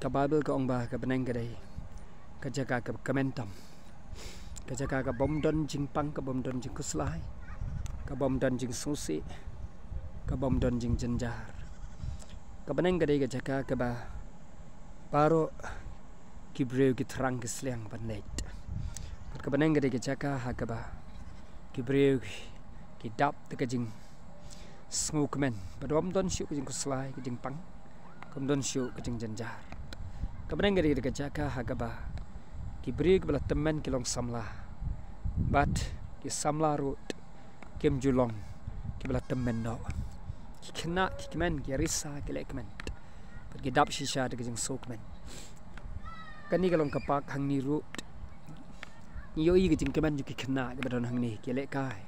ka Bible ka ong ba ka beneng ka dai ka jaga ka kamentam ka jaga ka bom don jing pang ka bom don jing kuslai ka bom don jing susi ka bom don jing jenjar ka beneng ka dai ka jaga ka ba paro ki breu ki terang ki sliang banet ka beneng ka dai ka jaga ha ka ba ki breu ki dap te ka jing smoke men ba bom don shu ka jing kuslai ka jing pang kam don shu ka jing jenjar ka beneng ka dai ka jaga ha ka ba ki brig bala temen ki long samla bat ki samla rut kem julong ki bala temen no ki kena ki kemen ki risa ki lek men bat ki dap shisha de jing sok men kani ka long kapak hang ni rut ni yo i ki jing kemen ju ki kena ki badon hang ni ki lek kai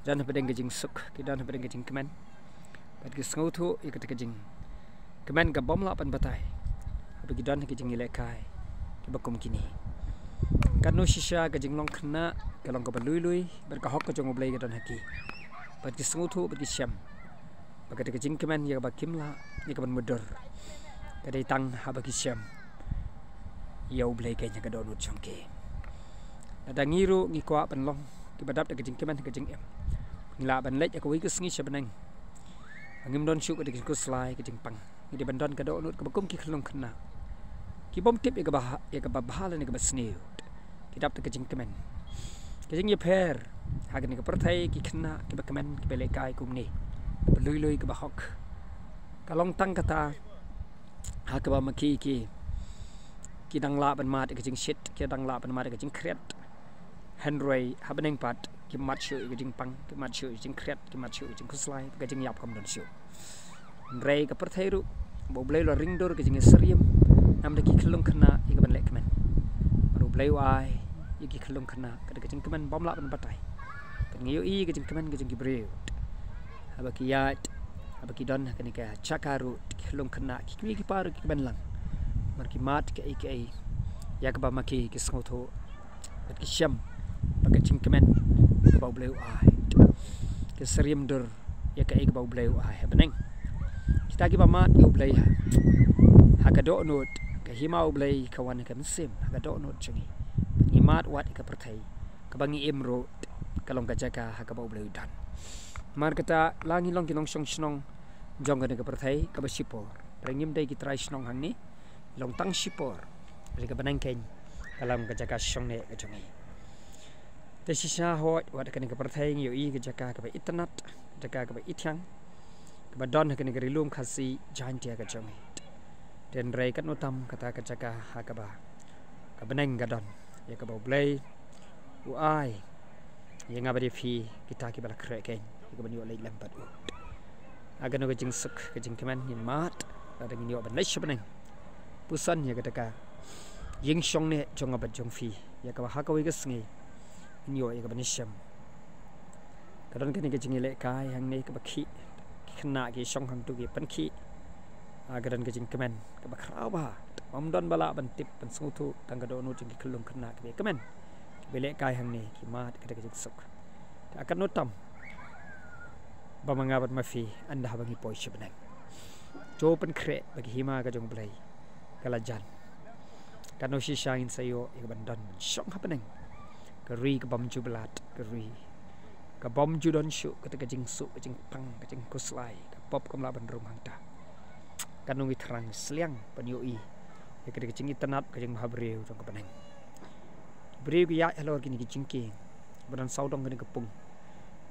dan pedeng ki jing suk ki dan pedeng ki jing kemen bat ki sngo thu i ka jing kemen ka bom la pan batai ba ki dan ki jing lek kai ki bakum kini kanu shisha ka jing long khna ka long ka balui lui ber ka hok ka jong oblei ka don haki bat ki sngu thu bat ki syam ba ka jing kemen ya ba kimla ya ka ban mudur ka dai tang ha ba ki syam ya oblei ka nya ka don ut chong ke ada ngiru ngi kwa ban long ki badap ka jing kemen ka jing em ngila ban lek ka wi ka sngi shabanang angim don shu ka jing ku slai ka jing pang ni ban don ka don ut ka bakum ki khlong khna ki bom tip ya ka bahala ni ka basniu ki dap ka jing kemen ka jing ye pher ha ka ni ka perthai ki khna ki ba kemen ki bele kai kumne ka lui lui ka ba hok ka long tang kata ha ka ba maki ki dang la ban mat ka jing shit ki dang la ban mat ka jing kret henry ha beneng pat ki mat shu ka jing pang ki mat shu jing kret ki mat shu jing kuslai ka jing yap kam don shu rei ka perthai ru bo blei lo ring dor ka jing seriam nam de ki khlung khna i ka ban lek kemen ru blei ai i ki khlung khna ka jing kemen bom la ban batai ka ngiu i ka jing kemen ka jing ki breu aba ki yat aba ki don ka ni ka chakaru ki khlung khna ki paru ki ban lang mar ki mat ka ai ya ka ba ma ki sngo tho ki syam ba ka jing kemen ka ba bleu ai ki seriam dor ya ka ba bleu ai beneng kita ki ba mat u blei ha ka do not ka himau blei ka wan ka sim ka do not changi ni mat wat ka perthai ka bangi emro ka long ka jaga ha ka ba blei dan mar kata langi long ki long song snong jong ka perthai ka ba sipor rengim dai ki trai snong hang ni long tang sipor ri ka banang ken kalam ka jaga song ne ka changi te sisa hot wat ka ni ka perthai ngi i ka jaga ka ba itnat jaga ka ba ithyang ka ba don ka ni ka rilum khasi jantia ka changi den rei kat notam kata ka jaga ha ka ba ka beneng ga don ya ka ba blei u ai ya nga ba de fi kita ki bala kre ken ka ba ni olai lampat u aga no ka jing suk ka jing keman ni mat ada ni yo ban lai shabeneng pusan ya ka ka ying shong ne jong ba jong fi ya ka ba ha ka wi ka sngi ni yo ya ka ba ni sham ka don ka ni ka jing le kai hang ne ka ba khi khna ki shong hang tu ki pan khi agaran ka jing kemen ka ba khrau ba om don bala ban tip ban sngu thu tang ka do no jing ki khlung khna ka be kemen ki bele kai hang ni ki mat ka jing suk ta akan notam ba manga bat ma fi anda bangi poi shibnang jo pen kre ba ki hima ka jong blai kala jan kan no shi shain sayo ik ban don shong happening ka ri ka bam ju blat ka ri ka bom ju don shu ka jing su ka jing pang ka jing kuslai ka pop kam la ban rum hang ta kanung terang seliang penyu i ya ke jing itanat ke jing mahabreu jong ka paneng breu ya helor kini jing ki badan saudong ke kepung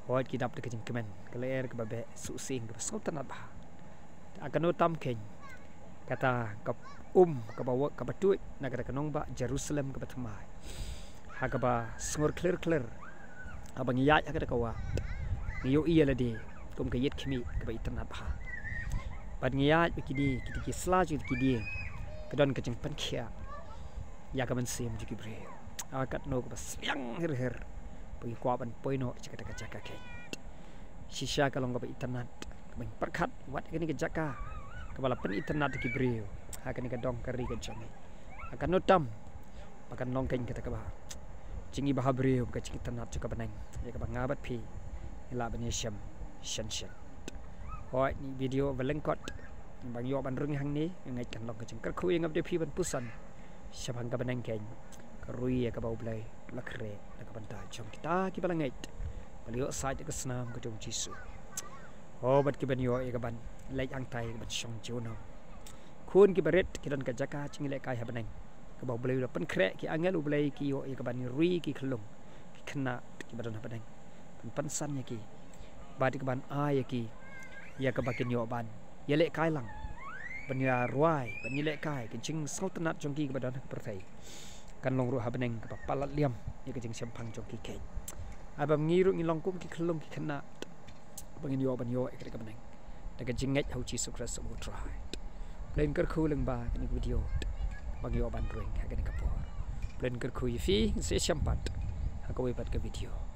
hoi ki dap ke jing kemen ke ler ke babe su sing ke sau tanat ba akan utam ken kata ka ka bawa ka batuit na kata kanong ba Jerusalem ke batmai ha ka ba sngur clear abang ya ka ka wa yo i ala de kum ke yet khimi ke ba itanat ba ban ngiat bikidi ki slaju ki kedon ke jeng pankhia ya ka ban sim ju ki bre akat no ka sliang her pi kwa ban poino chaka ka jaka ke shisha ka long ka itanat ban perkhat wat ke ni ka jaka ka bala pen itanat ki bre ha ka ni ka dong kari ka jangi akan notam akan long ken ka ba jingi ba bre ka jingi itanat ju ka banang ya ka ba ngabat pi ila ban yesham shan hoi ni video velengkot bang yo ban rung hang ni ngai kan long ka jing kar khu ngap de phi ban pusan shabang ka banang ken ka rui ka bau blai la kre la ka ban ta chom kita ki balang ngai balio sai ka snam ka jong jisu oh bat ki ban yo e ka ban lai ang tai ka ban shong jo no khun ki baret ki dan ka jaka ching le kai ha banang ka bau blai la pan kre ki angel u blai ki yo e ka ban rui ki khlong ki khna ki badan ha banang pan san ya ki ba di ka ban a ya ki ya ka bakin yo ban ya le kai lang ban ya ruai ban ni le kai ki ching sultanat jong ki ka badan ka perthai kan long ru ha banang ka palat liam ya ka jing sempang jong ki ken abam ngiru ngi long kum ki khlong ki khna bangin yo ban yo e ka banang da ka jing ngai hau chi su kras mu try plain kar khu leng ba ni video bang yo ban ruing ha ka ni ka por plain kar khu yi fi se champat ha ko wi pat ka video